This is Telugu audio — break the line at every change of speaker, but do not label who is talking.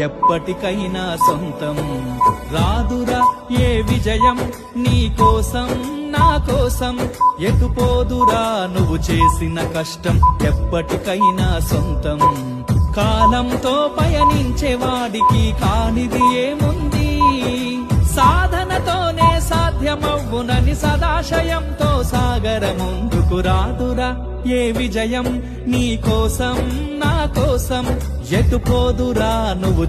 ఎప్పటికైనా సొంతం. రాదురా ఏ విజయం నీ కోసం నా కోసం, ఎటుపోదురా నువ్వు చేసిన కష్టం ఎప్పటికైనా సొంతం. కాలంతో పయనించే వాడికి కానిది ఏముంది, సాధనతోనే సాధ్యమవ్వునని సదాశయంతో సాగర ముందుకు. రాదురా ఏ విజయం నీ కోసం నా కోసం, ఎటుపోదురా నువ్వు